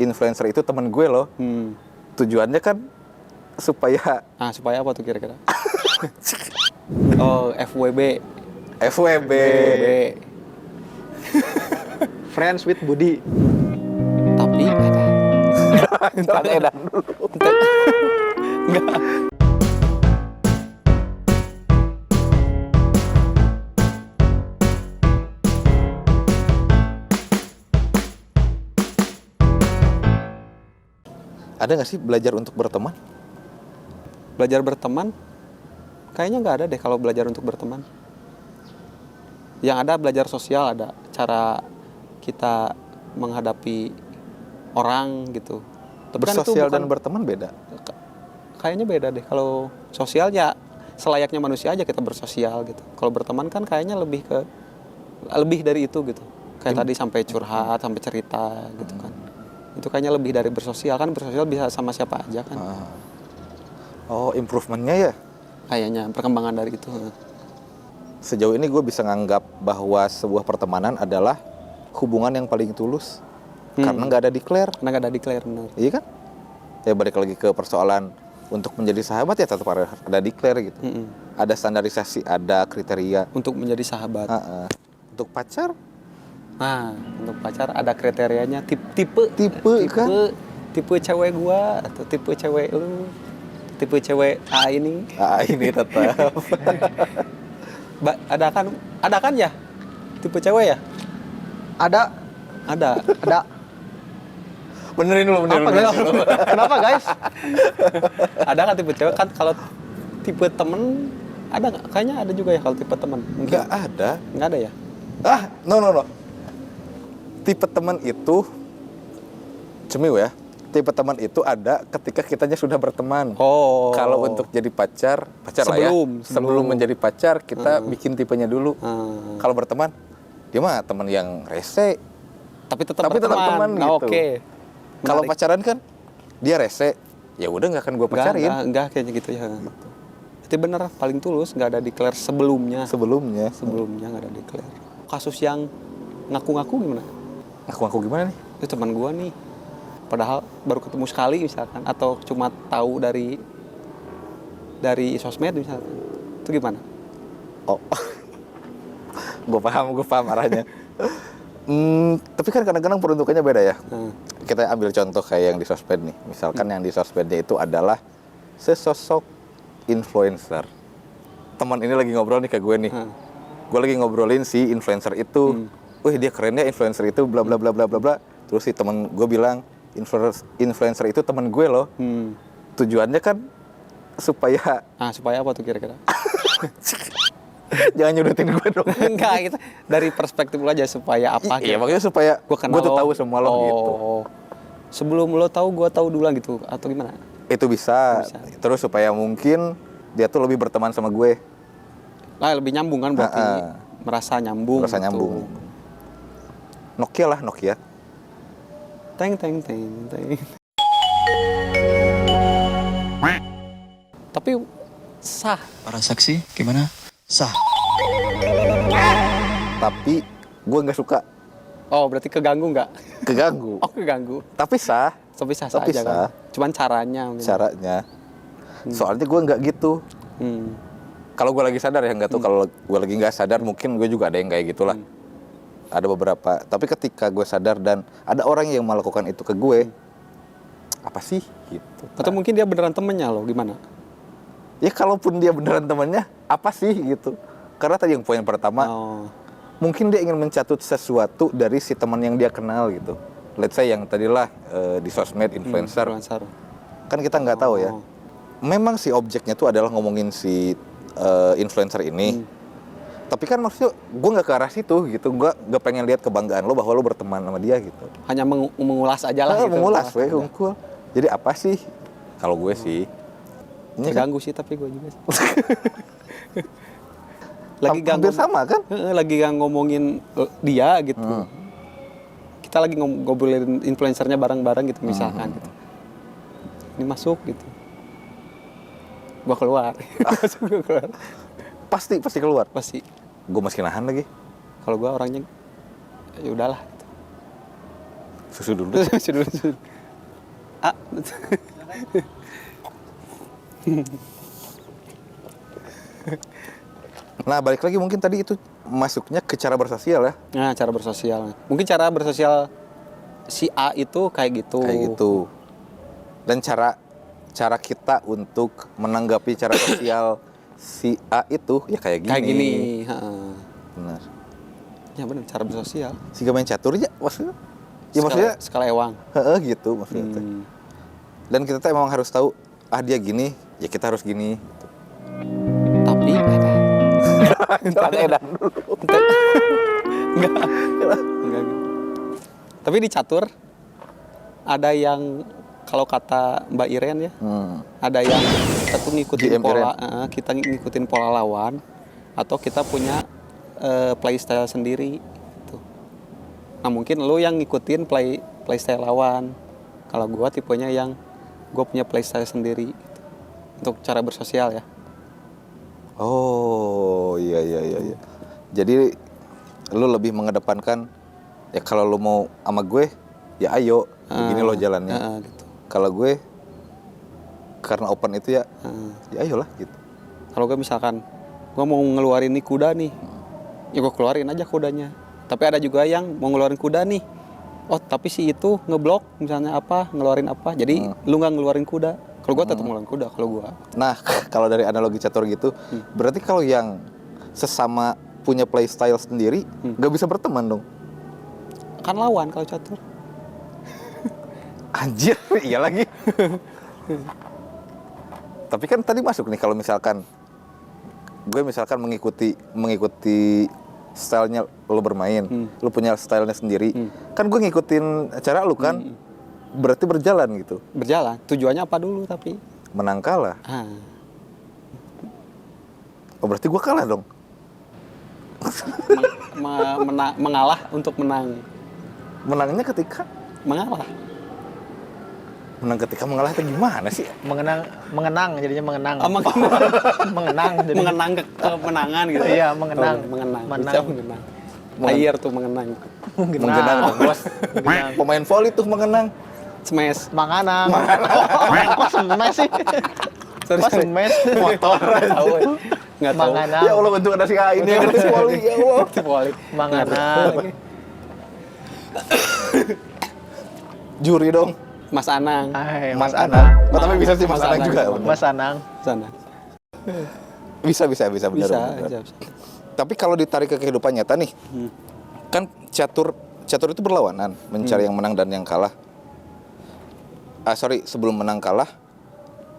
influencer itu temen gue loh. Tujuannya kan supaya Supaya apa tuh kira-kira? Oh, FWB. FWB. Friends with Budi. Tapi Jangan edan dulu. enggak. Ada nggak sih belajar untuk berteman? Belajar berteman? Kayaknya nggak ada deh kalau belajar untuk berteman. Yang ada belajar sosial, ada cara kita menghadapi orang gitu. Tapi Bersosial kan dan berteman beda. kayaknya beda deh. Kalau sosial ya selayaknya manusia aja kita bersosial gitu. Kalau berteman kan kayaknya lebih dari itu gitu. Kayak tadi sampai curhat, sampai cerita gitu kan. Itu kayaknya lebih dari bersosial, kan bersosial bisa sama siapa aja kan. Oh, improvementnya ya? Kayaknya perkembangan dari itu. Sejauh ini gue bisa nganggap bahwa sebuah pertemanan adalah hubungan yang paling tulus. Karena nggak ada declare. Karena nggak ada declare, benar. Iya kan? Ya balik lagi ke persoalan untuk menjadi sahabat ya tetap ada declare gitu. Ada standarisasi, ada kriteria. Untuk menjadi sahabat. Untuk pacar? Nah, untuk pacar ada kriterianya tipe kan? Tipe cewek gua atau tipe cewek lu. Tipe cewek ini. Ini tetap. Ada kan ya? Tipe cewek ya? Ada. Benerin dulu. Kenapa guys? Ada kan tipe cewek kan? Kalau tipe temen ada nggak? Kayaknya ada juga ya kalau tipe temen. Nggak ada. Nggak ada ya? No. Tipe teman itu cemiu ya. Tipe teman itu ada ketika kitanya sudah berteman. Oh. Kalau untuk jadi pacar lah ya. Sebelum menjadi pacar kita bikin tipenya dulu. Kalau berteman, dia mah teman yang rese. Tapi tetap teman gitu. Oke. Kalau pacaran kan dia rese, ya udah nggak akan gue pacarin. Enggak kayaknya gitu ya. Itu bener, paling tulus, nggak ada declare sebelumnya nggak ada declare. Kasus yang ngaku-ngaku gimana? Ngaku-ngaku gimana nih? Itu teman gua nih, padahal baru ketemu sekali misalkan, atau cuma tahu dari sosmed misalkan, itu gimana? Oh, gue paham arahnya. Tapi kan kadang-kadang peruntukannya beda ya. Kita ambil contoh kayak yang di sosmed nih. Misalkan yang di sosmednya itu adalah sesosok influencer. Teman ini lagi ngobrol nih ke gue nih. Gue lagi ngobrolin si influencer itu. Wih, dia keren ya influencer itu, bla bla bla bla bla bla. Terus si teman gue bilang, influencer itu teman gue loh. Tujuannya kan supaya Supaya apa tuh kira-kira? Jangan nyudutin gue dong. Enggak, gitu. Dari perspektif lo aja supaya apa? Iya, makanya supaya gue tuh tahu semua lo gitu. Sebelum lo tahu, gue tahu duluan gitu atau gimana? Itu bisa. Terus supaya mungkin dia tuh lebih berteman sama gue. Lebih nyambung kan berarti. Merasa nyambung. Nyambung. Nokia. Teng. Tapi sah. Para saksi gimana? Sah. Tapi gue nggak suka. Oh, berarti keganggu nggak? Keganggu. Oh, keganggu. Tapi sah. Tapi sah aja kan? Cuman caranya. Soalnya gue nggak gitu. Kalau gue lagi sadar ya, nggak tahu kalau gue lagi nggak sadar, mungkin gue juga ada yang kayak gitulah. Ada beberapa. Tapi ketika gue sadar dan ada orang yang melakukan itu ke gue, apa sih gitu? Atau mungkin dia beneran temennya lo, gimana? Ya kalaupun dia beneran temannya, apa sih gitu? Karena tadi yang poin pertama, mungkin dia ingin mencatut sesuatu dari si teman yang dia kenal gitu. Let's say yang tadilah di sosmed influencer. Kan kita nggak tahu ya. Memang si objeknya tuh adalah ngomongin si influencer ini. Tapi kan maksudnya gue nggak ke arah situ gitu. Gue nggak pengen lihat kebanggaan lo bahwa lo berteman sama dia gitu. Hanya mengulas aja lah. Mengulas, unggul. Jadi apa sih? Kalau gue sih. Terganggu sih, tapi gue juga sih. Hampir sama kan? Lagi ngomongin dia gitu. Kita lagi ngobrolin influencernya bareng-bareng gitu misalkan gitu. Ini masuk gitu. Gua keluar. Pasti keluar. Pasti. Gue masih nahan lagi. Kalau gua orangnya ya udahlah gitu. Susu dulu. Susu. Ah. Nah, balik lagi mungkin tadi itu masuknya ke cara bersosial ya. Nah, cara bersosial. Mungkin cara bersosial si A itu kayak gitu. Kayak gitu. Dan cara kita untuk menanggapi cara sosial si A itu ya kayak gini. Kayak gini. Heeh. Benar. Ya benar, cara bersosial. Siga main catur aja maksudnya. Ya maksudnya skala ewang. heeh gitu maksudnya teh. Dan kita tuh emang harus tahu dia gini, ya kita harus gini. Tapi Jangan edan dulu. Enggak. Tapi di catur ada yang kalau kata Mbak Iren ya, ada yang kita tuh ngikutin GM pola, kita ngikutin pola lawan, atau kita punya playstyle sendiri. Gitu. Nah mungkin lo yang ngikutin playstyle lawan, kalau gua tipenya yang gua punya playstyle sendiri gitu. Untuk cara bersosial ya. Oh, iya. Jadi lu lebih mengedepankan ya kalau lu mau sama gue, ya ayo, begini lo jalannya. Gitu. Kalau gue karena open itu ya ayolah gitu. Kalau gue misalkan gue mau ngeluarin nih kuda nih, ya gue keluarin aja kudanya. Tapi ada juga yang mau ngeluarin kuda nih, oh tapi si itu ngeblok misalnya apa, ngeluarin apa, jadi lu nggak ngeluarin kuda. Kalau gue tetap ngeluarin kuda kalau gue. Nah, kalau dari analogi catur gitu, berarti kalau yang sesama punya playstyle sendiri nggak bisa berteman dong. Kan lawan kalau catur. Anjir, iya lagi. Tapi kan tadi masuk nih kalau misalkan gue mengikuti stylenya lo bermain, lo punya stylenya sendiri. Kan gue ngikutin cara lo kan, berarti berjalan gitu. Berjalan. Tujuannya apa dulu tapi? Menang kalah. Oh berarti gue kalah dong. Mengalah untuk menang. Menangnya ketika Mengalah. menang ketika mengalah itu gimana sih? Mengenang jadinya mengenang. Mengenang jadi Mengenang kemenangan gitu. Iya, mengenang. Oh, mengenang. Menang. Bisa mengenang. Air tuh mengenang. Mengenang dong, bos. Pemain volley tuh mengenang. Smash. Mengenang. Kok semes sih? Kok semes? Motor. Nggak tahu. Mengenang. Ya Allah bentuk nasi ini yang ngerti volley ya Allah. Volley. Mengenang. Juri dong. Mas Anang. Hai, Mas Anang. Oh, tapi bisa sih Mas Mas Anang Anang. juga. Mas Anang. Sana. Bisa benar. Bisa. Benar. Tapi kalau ditarik ke kehidupan nyata nih, kan catur itu berlawanan, mencari yang menang dan yang kalah. Sebelum menang kalah,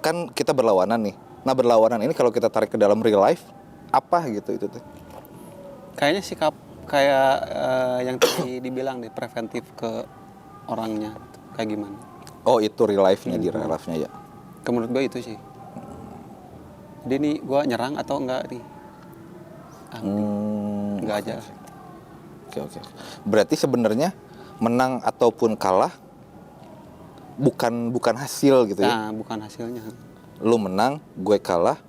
kan kita berlawanan nih. Nah berlawanan ini kalau kita tarik ke dalam real life, apa gitu itu tuh? Kayaknya sikap kayak yang tadi dibilang deh, preventif ke orangnya. Kayak gimana? Oh itu real life-nya di real life-nya ya. Menurut gue itu sih. Jadi nih gue nyerang atau enggak nih? Enggak aja. Oke. Berarti sebenarnya menang ataupun kalah bukan hasil gitu ya. Nah, bukan hasilnya. Lu menang, gue kalah,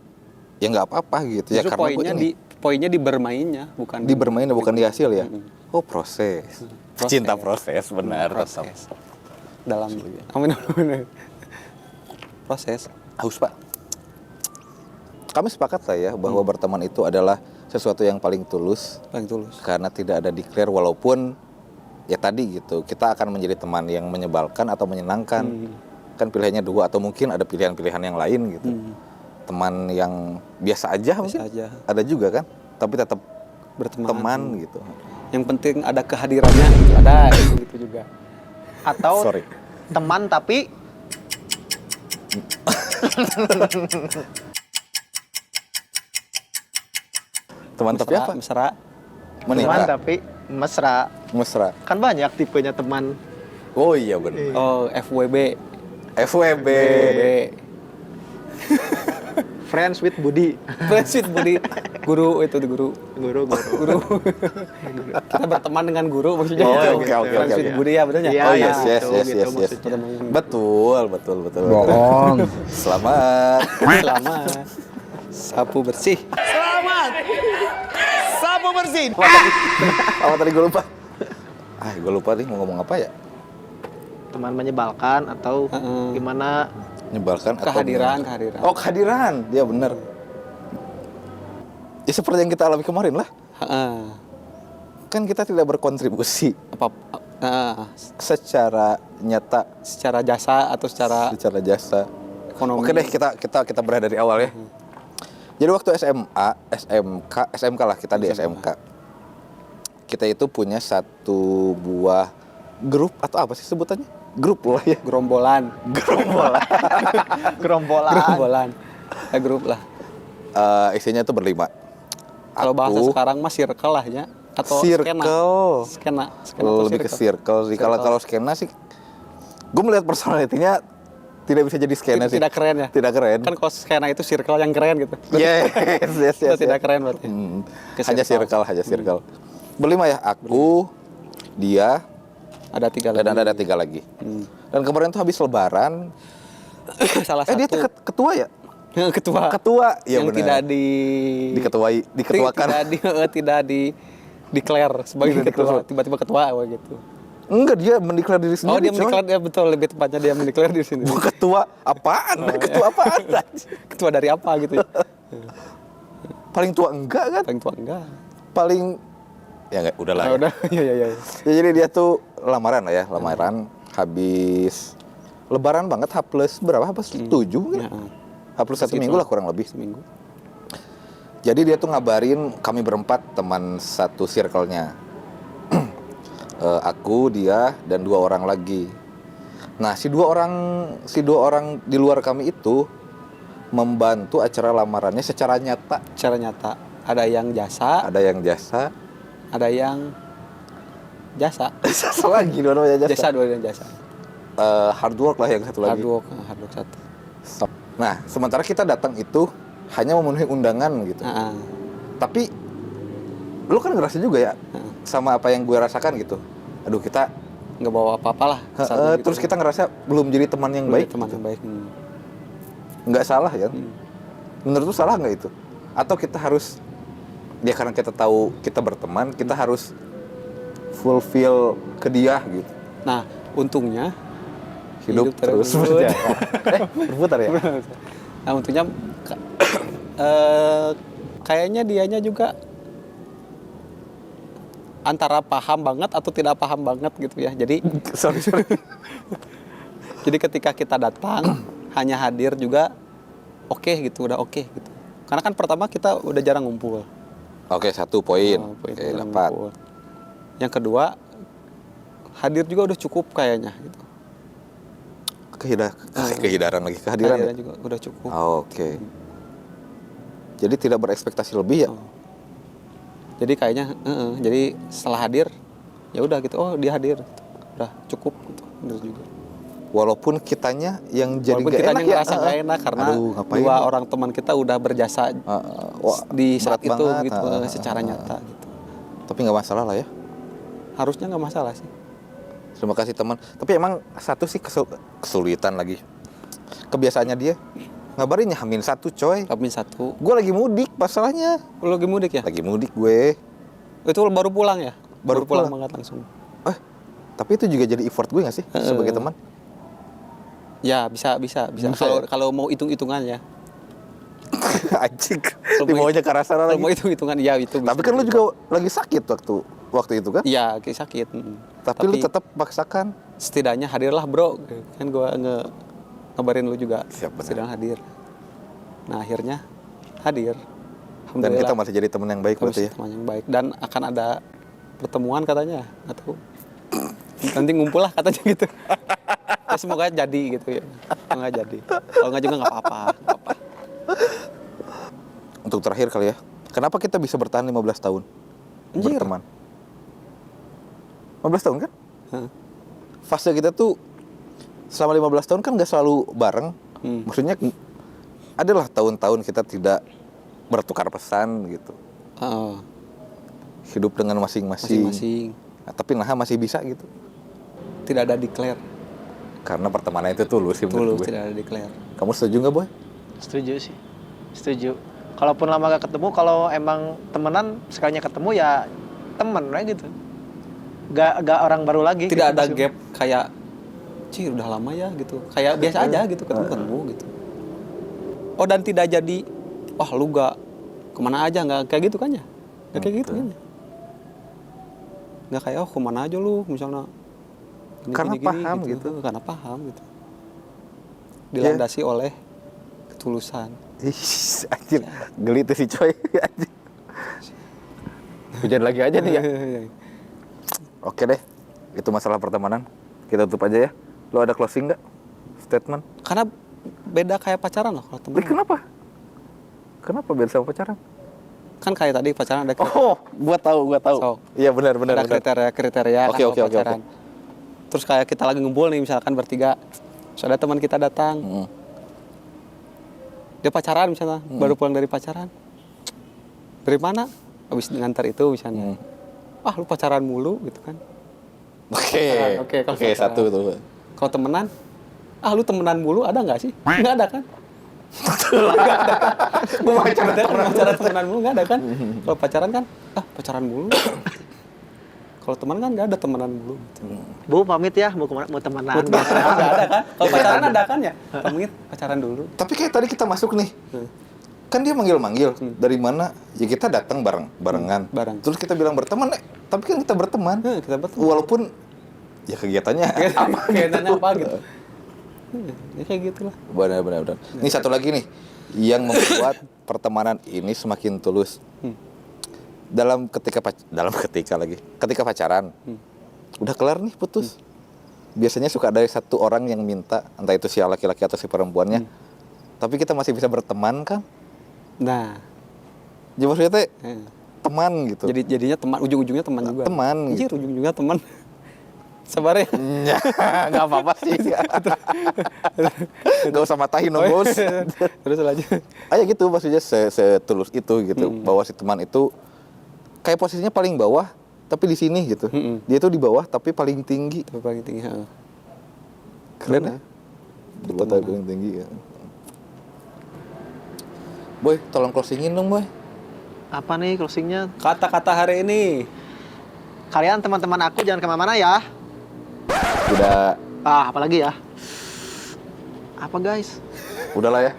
ya nggak apa-apa gitu ya. Justru Karena poinnya di bermainnya, bukan di bermain bukan di hasil ya. Oh proses. Cinta proses benar. Proses. Dalam amin. Proses. Haus pak. Kami sepakat lah ya bahwa berteman itu adalah sesuatu yang paling tulus. Paling tulus. Karena tidak ada declare walaupun ya tadi gitu kita akan menjadi teman yang menyebalkan atau menyenangkan. Kan pilihannya dua atau mungkin ada pilihan-pilihan yang lain gitu. Teman yang biasa aja mungkin ada juga kan, tapi tetap berteman teman gitu. Yang penting ada kehadirannya gitu. Ada gitu juga. Atau Sorry. teman tapi Teman tapi apa? Mesra. teman Menikah. tapi mesra. Mesra. Kan banyak tipenya teman. Oh iya benar. Oh, FWB. FWB. Friends with Budi. Friendship Budi. Guru itu guru. Guru. Kita berteman dengan guru maksudnya. Oh, gitu. oke. Friendship Budi ya benar ya? Iya, Oh iya, yes. gitu maksudnya. Betul. Bohong. Selamat. Selamat. Sapu bersih. Apa tadi gue lupa? Gue lupa nih mau ngomong apa ya? teman menyebalkan atau gimana? Menyebalkan atau Kehadiran. Oh, kehadiran. Dia bener. Ya seperti yang kita alami kemarin lah. Heeh. Kan kita tidak berkontribusi Apa secara nyata, secara jasa atau secara secara jasa. ekonomi. Oke deh, kita berada dari awal ya. Jadi waktu SMK lah, kita di SMK. Kita itu punya satu buah grup atau apa sih sebutannya? Grup lah ya. Gerombolan. Gerombolan. Ya, grup lah. Isinya itu berlima. Kalau bahasa Aku, sekarang mah circle lah ya. Atau skena lebih ke circle sih. Kalau skena sih, gue melihat personalitinya tidak bisa jadi skena sih. Tidak keren ya. Tidak keren. Kan kalau skena itu circle yang keren gitu. Yes. Itu tidak keren berarti. Hanya circle. Berlima ya, aku, dia, Ada 3 lagi. dan ada 3 lagi. Dan kemarin tuh habis lebaran, Salah satu. dia tuh ketua ya? ketua. Ketua, ya yang benar. tidak diketuakan. tidak di declare sebagai ketua. Tiba-tiba ketua gitu. Enggak, dia mendeklar diri sendiri. Oh, dia coy. mendeklar, ya betul, lebih tepatnya dia mendeklar di sini. Ketua apaan? Ketua apaan? Ketua dari apa gitu ya? Paling tua enggak kan? Paling tua enggak. Paling ya enggak, udahlah. Ah, Ya. udah. Ya. Ya, jadi dia tuh lamaran lah ya, lamaran habis lebaran banget, H plus berapa? H plus 7 mungkin. Ya, H plus 1 minggu lah kurang lebih. seminggu. Jadi dia tuh ngabarin kami berempat teman satu circle-nya. Aku, dia, dan 2 orang lagi. Nah, si dua orang di luar kami itu membantu acara lamarannya secara nyata. Secara nyata. Ada yang jasa, Ada yang jasa, ada yang jasa. jasa lagi dua-duanya Jasa jasa. dua yang jasa. Hard work lah yang satu lagi. Hard work satu. Nah, sementara kita datang itu hanya memenuhi undangan gitu. Tapi lu kan ngerasa juga ya sama apa yang gue rasakan gitu. Aduh, kita Nggak bawa apa-apa lah. kesannya gitu. terus kita ngerasa belum jadi teman yang baik. Teman yang baik. Nggak salah ya. Menurut lu salah nggak itu? Atau kita harus, ya karena kita tahu kita berteman, kita harus fulfill ke dia gitu. Nah, untungnya Hidup terus berjalan. Berputar ya? Nah, untungnya kayaknya dianya juga antara paham banget atau tidak paham banget gitu ya. Jadi sorry. jadi ketika kita datang hanya hadir juga gitu, udah oke gitu. Karena kan pertama kita udah jarang ngumpul. Oke, 1 poin. Poin Oke, jarang dapat. ngumpul. Yang kedua, hadir juga udah cukup kayaknya gitu. Kehadiran lagi, kehadiran. Kehadiran juga udah cukup. Oke. Jadi tidak berekspektasi lebih ya? Jadi kayaknya jadi setelah hadir ya udah gitu, oh dia hadir gitu. Udah cukup gitu. Bener juga. Walaupun kitanya yang jadi Walaupun gak kita enak ya. ngerasa gak enak karena Aduh, ngapain 2 ya? orang teman kita udah berjasa Wah, di saat berat itu banget. gitu secara nyata gitu. Tapi nggak masalah lah ya. Harusnya nggak masalah sih. Terima kasih teman. Tapi emang satu sih kesulitan lagi. Kebiasaannya dia ngabarinnya H-1 coy. H-1. Gue lagi mudik masalahnya. Lu lagi mudik ya? Lagi mudik gue. Itu baru pulang ya? Baru pulang pulang. banget langsung. Tapi itu juga jadi effort gue nggak sih sebagai teman? Ya bisa. Kalau mau hitung-hitungan ya. Anjing. Dibawanya ke arah sana Kalau lagi. mau hitung-hitungan ya itu bisa. Tapi kan lu juga lagi sakit waktu itu kan? Iya, sakit. Tapi lu tetap paksakan. Setidaknya hadirlah bro, kan gue ngabarin lu juga. Siap, benar. Setidaknya hadir. Nah akhirnya hadir. Dan kita masih jadi teman yang baik berarti ya. Teman yang baik, dan akan ada pertemuan katanya, atau nanti ngumpul lah katanya gitu. Ya, semoga jadi gitu ya. Semoga jadi. Kalau nggak juga nggak apa-apa. Untuk terakhir kali ya. Kenapa kita bisa bertahan 15 tahun Anjir. berteman? 15 tahun kan? Hah. Fase kita tuh selama 15 tahun kan nggak selalu bareng. Maksudnya adalah tahun-tahun kita tidak bertukar pesan gitu. Hidup dengan masing-masing. Nah, tapi masih bisa gitu. Tidak ada declare. Karena pertemanan itu tulus sih menurut gue. Tidak ada declare. Kamu setuju nggak, Boy? Setuju sih. Setuju. Kalaupun lama gak ketemu, kalau emang temenan sekalinya ketemu ya temen lah gitu. Gak orang baru lagi. Tidak gitu, ada maksudnya. gap kayak Cih udah lama ya gitu. Kayak biasa aja gitu ketemu gitu. Oh dan tidak jadi, wah lu gak kemana aja, nggak kayak gitu kan ya? Nggak kayak gitu kan ya? Nggak kayak oh kemana aja lu misalnya. Karena paham gitu. Karena paham gitu. Dilandasi oleh ketulusan. Ih, anjir, geli tuh si coy. Anjir. Hujan lagi aja nih ya. Oke deh, itu masalah pertemanan. Kita tutup aja ya. Lo ada closing nggak? Statement? Karena beda kayak pacaran loh kalau temen. Kenapa? Kenapa beda sama pacaran? Kan kayak tadi pacaran ada Oh, gua tahu. So, Iya benar. ada kriteria Oke, kan oke, kalau oke, pacaran. Terus kayak kita lagi ngumpul nih misalkan bertiga, terus ada teman kita datang, dia pacaran misalnya, baru pulang dari pacaran. Dari mana? Habis ngantar itu misalnya. Ah lu pacaran mulu gitu kan. Oke. Oke, kalau Oke, pacaran. satu tuh. Kalau temenan, ah lu temenan mulu ada nggak sih? Nggak ada kan? Pacaran temenan mulu nggak ada kan? Kalau pacaran kan, pacaran mulu. Kalau teman kan nggak ada temenan mulu. Gitu. Bu pamit ya, mau kemana? Mau temenan. Nggak ada kan? Kalau pacaran ada kan ya? Pamit pacaran dulu. Tapi kayak tadi kita masuk nih. Kan dia manggil-manggil. Dari mana? Ya kita datang barengan. Bareng. Terus kita bilang berteman, tapi kan kita berteman. Kita berteman. Walaupun ya kegiatannya apa Kegiatannya gitu. apa gitu. Ya kayak gitulah. Benar. Ini satu lagi nih yang membuat pertemanan ini semakin tulus. Ketika pacaran, udah kelar nih putus. Biasanya suka ada satu orang yang minta, entah itu si laki-laki atau si perempuannya, tapi kita masih bisa berteman kan? Nah, Jadi maksudnya teh teman gitu. jadinya teman, ujung-ujungnya teman juga. Teman Anjir, gitu. ujung-ujungnya teman. Sabar ya. Nggak apa-apa sih. Nggak usah matahin dong, bos. Terus lanjut. Ayo gitu, maksudnya setulus itu gitu. Bahwa si teman itu kayak posisinya paling bawah, tapi di sini gitu. Dia tuh di bawah tapi paling tinggi. Tapi paling tinggi. Keren ya? Di bawah tapi paling tinggi ya. Boy, tolong closingin dong, Boy. Apa nih closingnya? Kata-kata hari ini. Kalian teman-teman aku jangan kemana-mana ya. Udah, Apalagi ya? Apa guys? udahlah ya.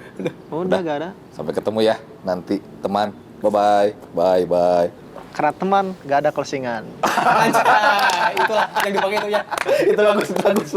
Udah gak ada. Sampai ketemu ya nanti, teman. Bye-bye. Bye-bye. Karena teman gak ada closingan. Anjay, itulah yang dipakai itu ya. Itu bagus.